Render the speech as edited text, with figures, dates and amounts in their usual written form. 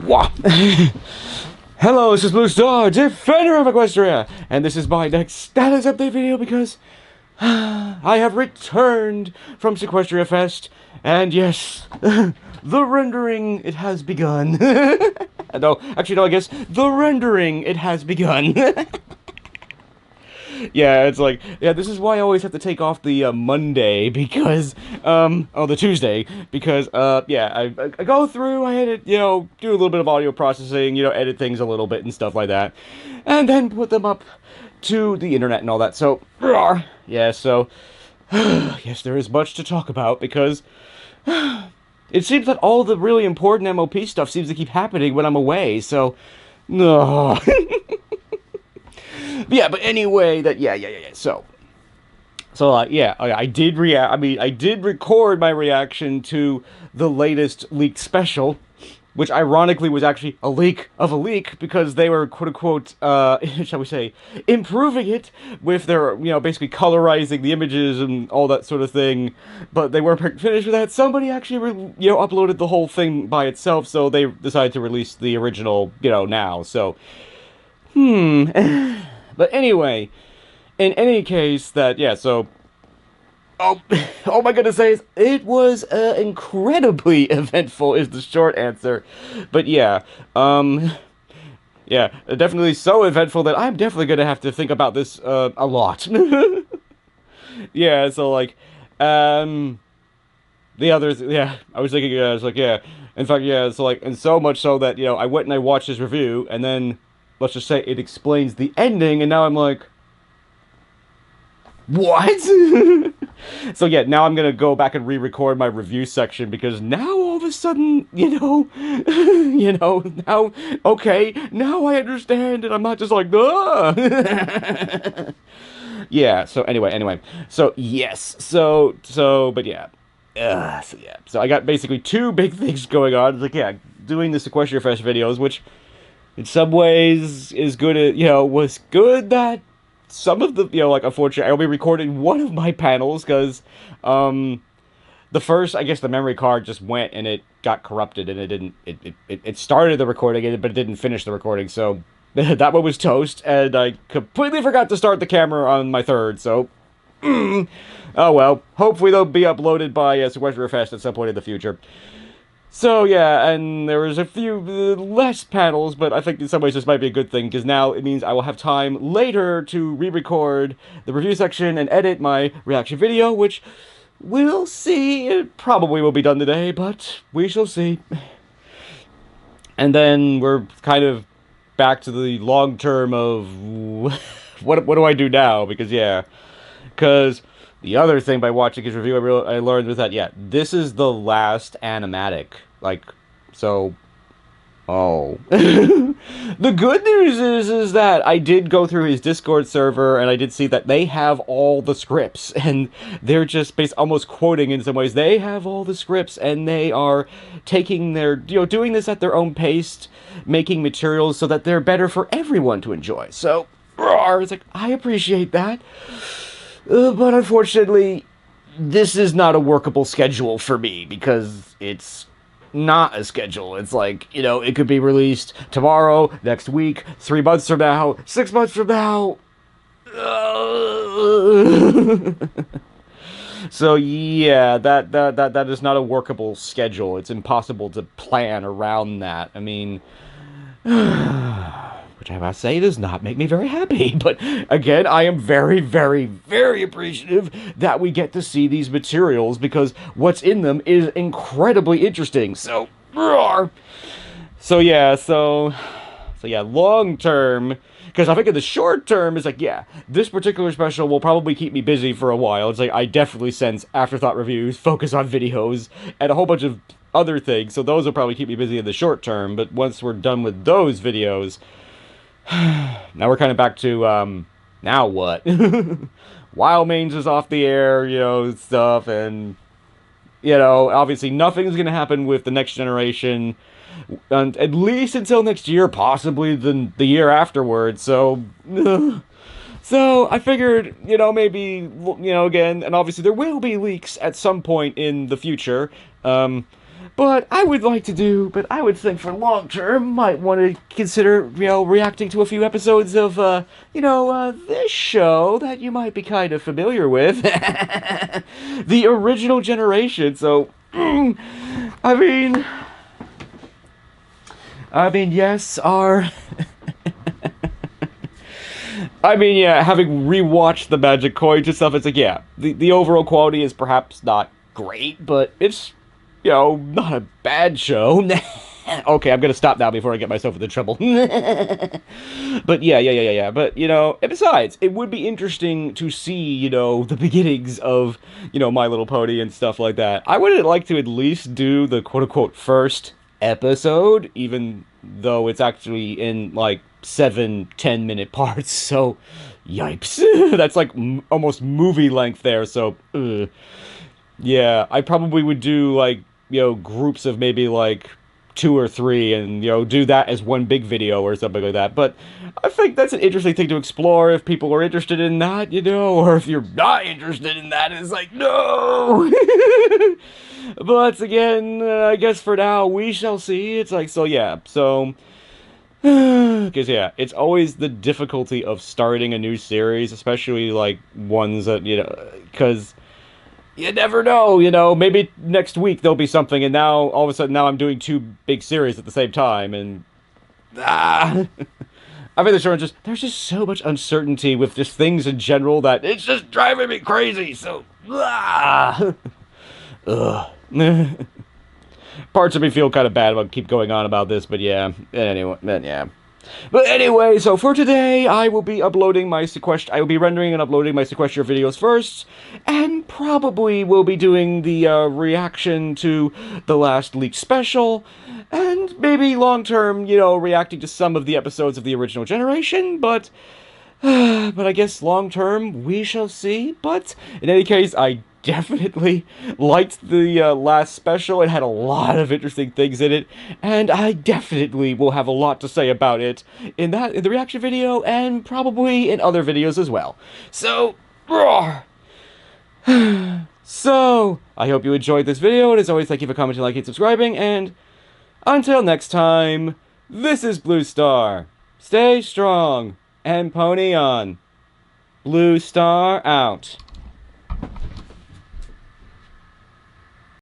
Wah. Hello, this is Blue Star, Defender of Equestria, and this is my next status update video because I have returned from Sequestria Fest, and yes, the rendering, it has begun. No, actually, no, I guess the rendering, it has begun. Yeah, it's like, yeah, this is why I always have to take off the Monday, because, the Tuesday, because, yeah, I go through, I edit, you know, do a little bit of audio processing, you know, edit things a little bit and stuff like that, and then put them up to the internet and all that, so, yeah, so, yes, there is much to talk about, because it seems that all the really important MOP stuff seems to keep happening when I'm away, so, no. Yeah, but anyway, so, yeah, I did I did record my reaction to the latest leaked special, which ironically was actually a leak of a leak, because they were, quote-unquote, shall we say, improving it with their, you know, basically colorizing the images and all that sort of thing, but they weren't finished with that. Somebody actually, you know, uploaded the whole thing by itself, so they decided to release the original, you know, now, so, But anyway, in any case, so, oh my goodness, it was incredibly eventful is the short answer. But yeah, yeah, definitely so eventful that I'm definitely gonna have to think about this a lot. Yeah, so like, the others, yeah, I was thinking, I was like, yeah, in fact, yeah, so like, and so much so that, you know, I went and I watched his review, and then, let's just say it explains the ending, and now I'm like, what? So yeah, now I'm gonna go back and re-record my review section, because now all of a sudden, you know, now, okay, now I understand, and I'm not just like, Yeah, so anyway, so yes, but yeah. So I got basically two big things going on. It's like, yeah, doing the Sequestria Fest videos, which in some ways is good at, you know, was good that some of the, you know, like, unfortunately, I'll be recording one of my panels, because, the first, I guess the memory card just went and it got corrupted, and it didn't, it started the recording, but it didn't finish the recording, so that one was toast, and I completely forgot to start the camera on my third, so, oh well, hopefully they'll be uploaded by Sequestria Fest at some point in the future. So yeah, and there was a few less panels, but I think in some ways this might be a good thing, because now it means I will have time later to re-record the review section and edit my reaction video, which we'll see. It probably will be done today, but we shall see. And then we're kind of back to the long term of what do I do now? Because yeah, because the other thing by watching his review I learned was that, yeah, this is the last animatic. Like, so, oh. The good news is that I did go through his Discord server, and I did see that they have all the scripts, and they're just almost quoting in some ways. They have all the scripts, and they are taking their, you know, doing this at their own pace, making materials so that they're better for everyone to enjoy. So, it's like, I appreciate that. But unfortunately, this is not a workable schedule for me, because it's not a schedule. It's like, you know, it could be released tomorrow, next week, 3 months from now, 6 months from now. So yeah, that is not a workable schedule. It's impossible to plan around that. I mean, which I must say does not make me very happy. But again, I am very, very, very appreciative that we get to see these materials, because what's in them is incredibly interesting. So, yeah, long term, because I think in the short term, it's like, yeah, this particular special will probably keep me busy for a while. It's like, I definitely sense afterthought reviews, focus on videos, and a whole bunch of other things, so those will probably keep me busy in the short term. But once we're done with those videos, now we're kind of back to, now what? Wild Mange is off the air, you know, stuff, and, you know, obviously nothing's gonna happen with the next generation, and at least until next year, possibly the year afterwards, so, so I figured, you know, maybe, you know, again, and obviously there will be leaks at some point in the future, But I would think for long term, might want to consider, reacting to a few episodes of, this show that you might be kind of familiar with. The original generation. So, I mean, yes, yeah, having rewatched the Magic Coins and stuff, it's like, yeah, the overall quality is perhaps not great, but it's, not a bad show. Okay, I'm gonna stop now before I get myself into trouble. But yeah. But, and besides, it would be interesting to see, the beginnings of, My Little Pony and stuff like that. I would like to at least do the quote-unquote first episode, even though it's actually in, like, 7-10 minute parts, so yipes. That's like almost movie length there, so yeah, I probably would do like, groups of maybe like 2 or 3 and, do that as one big video or something like that. But I think that's an interesting thing to explore if people are interested in that, or if you're not interested in that, it's like, no! But again, I guess for now, we shall see. It's like, so yeah, so... Because, yeah, it's always the difficulty of starting a new series, especially, like, ones that, because you never know, maybe next week there'll be something, and now, all of a sudden, now I'm doing 2 big series at the same time, and, I mean, there's just so much uncertainty with just things in general that it's just driving me crazy, so, ugh. Parts of me feel kind of bad about keep going on about this, but yeah. But anyway, so for today, I will be rendering and uploading my Sequester videos first, and probably will be doing the reaction to the last leaked special, and maybe long-term, reacting to some of the episodes of the original generation, but I guess long-term, we shall see. But in any case, I definitely liked the last special. It had a lot of interesting things in it, and I definitely will have a lot to say about it in the reaction video, and probably in other videos as well. So, roar! So, I hope you enjoyed this video, and as always, thank you for commenting, liking, and subscribing, and until next time, this is Blue Star. Stay strong, and pony on. Blue Star out.